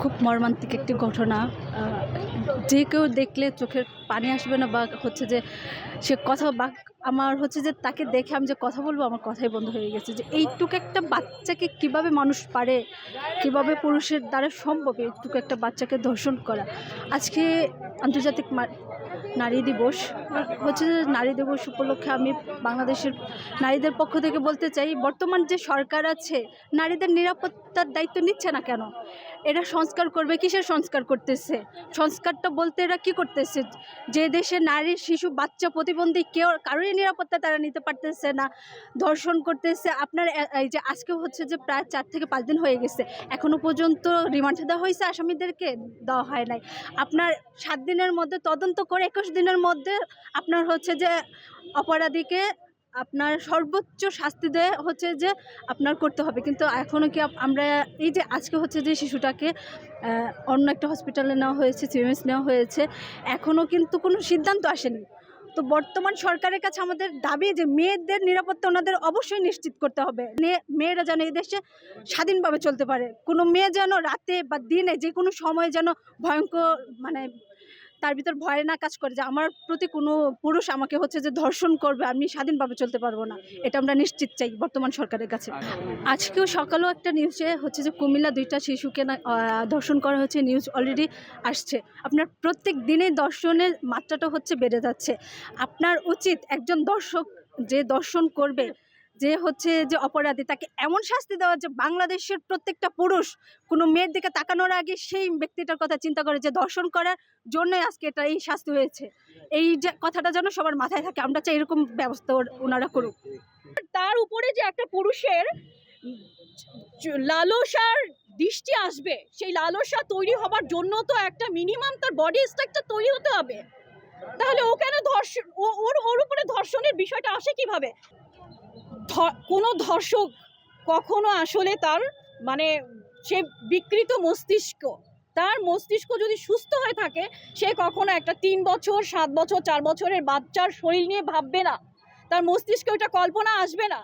খুব মর্মান্তিক একটি ঘটনা। যে কেউ দেখলে চোখের পানি আসবে না, বা হচ্ছে যে সে কথা বা আমার হচ্ছে যে তাকে দেখে আমি যে কথা বলবো আমার কথাই বন্ধ হয়ে গেছে, যে এইটুকু একটা বাচ্চাকে কিভাবে মানুষ পারে, কিভাবে পুরুষের দ্বারা সম্ভব এইটুকু একটা বাচ্চাকে ধর্ষণ করা। আজকে আন্তর্জাতিক নারী দিবস হচ্ছে যে নারী দিবস উপলক্ষে আমি বাংলাদেশের নারীদের পক্ষ থেকে বলতে চাই, বর্তমান যে সরকার আছে নারীদের নিরাপত্তার দায়িত্ব নিচ্ছে না কেন? এরা সংস্কার করবে, কিসের সংস্কার করতেছে? সংস্কারটা বলতে এরা কি করতেছে? যে দেশে নারী, শিশু, বাচ্চা, প্রতিবন্ধী কেউ কারোরই নিরাপত্তা তারা নিতে পারতেছে না, ধর্ষণ করতেছে। আপনার এই যে আজকে হচ্ছে যে প্রায় 4 থেকে 5 দিন হয়ে গেছে, এখনো পর্যন্ত রিমান্ড দেওয়া হয়েছে, আসামিদেরকে দেওয়া হয় নাই। আপনার 7 দিনের মধ্যে তদন্ত করে 21 দিনের মধ্যে আপনার হচ্ছে যে অপরাধীকে আপনার সর্বোচ্চ শাস্তি দেয় হচ্ছে যে আপনার করতে হবে। কিন্তু এখনও কি আমরা এই যে আজকে হচ্ছে যে শিশুটাকে অন্য একটা হসপিটালে নেওয়া হয়েছে, সিএমএস নেওয়া হয়েছে, এখনও কিন্তু কোনো সিদ্ধান্ত আসেনি। তো বর্তমান সরকারের কাছে আমাদের দাবি যে মেয়েদের নিরাপত্তা ওনাদের অবশ্যই নিশ্চিত করতে হবে। মেয়েরা যেন এই দেশে স্বাধীনভাবে চলতে পারে, কোনো মেয়ে যেন রাতে বা দিনে যে কোনো সময় যেন ভয়ঙ্কর মানে তার ভিতর ভয় না কাজ করে যে আমার প্রতি কোনো পুরুষ আমাকে হচ্ছে যে ধর্ষণ করবে, আমি স্বাধীনভাবে চলতে পারবো না। এটা আমরা নিশ্চিত চাই বর্তমান সরকারের কাছে। আজকেও সকালেও একটা নিউজে হচ্ছে যে কুমিল্লা 2টা শিশুকে না ধর্ষণ করা হচ্ছে, নিউজ অলরেডি আসছে। আপনার প্রত্যেক দিনে ধর্ষণের মাত্রাটা হচ্ছে বেড়ে যাচ্ছে। আপনার উচিত একজন দর্শক যে দর্শন করবে, যে হচ্ছে যে অপরাধী, তাকে এমন শাস্তি দেওয়া যে বাংলাদেশের প্রত্যেকটা পুরুষ কোনো মেয়ের দিকে তাকানোর আগে সেই ব্যক্তিটার কথা চিন্তা করে যে ধর্ষণ করার জন্যই আজকে এটা এই শাস্তি হয়েছে। এই যে কথাটা যেন সবার মাথায় থাকে, আমরা চাই এরকম ব্যবস্থা ওনারা করুক। তার উপরে যে একটা পুরুষের লালসার দৃষ্টি আসবে, সেই লালসা তৈরি হবার জন্য তো একটা মিনিমাম তার বডি স্ট্রাকচার তৈরি হতে হবে। তাহলে ও কেন ধর্ষণ, ওর উপরে ধর্ষণের বিষয়টা আসে কিভাবে? কোনো ধর্ষক কখনো আসলে তার মানে সে বিকৃত মস্তিষ্ক, তার মস্তিষ্ক যদি সুস্থ হয়ে থাকে, সে কখনো একটা 3 বছর 7 বছর 4 বছরের বাচ্চার শরীর নিয়ে ভাববে না, তার মস্তিষ্কে ওটা কল্পনা আসবে না।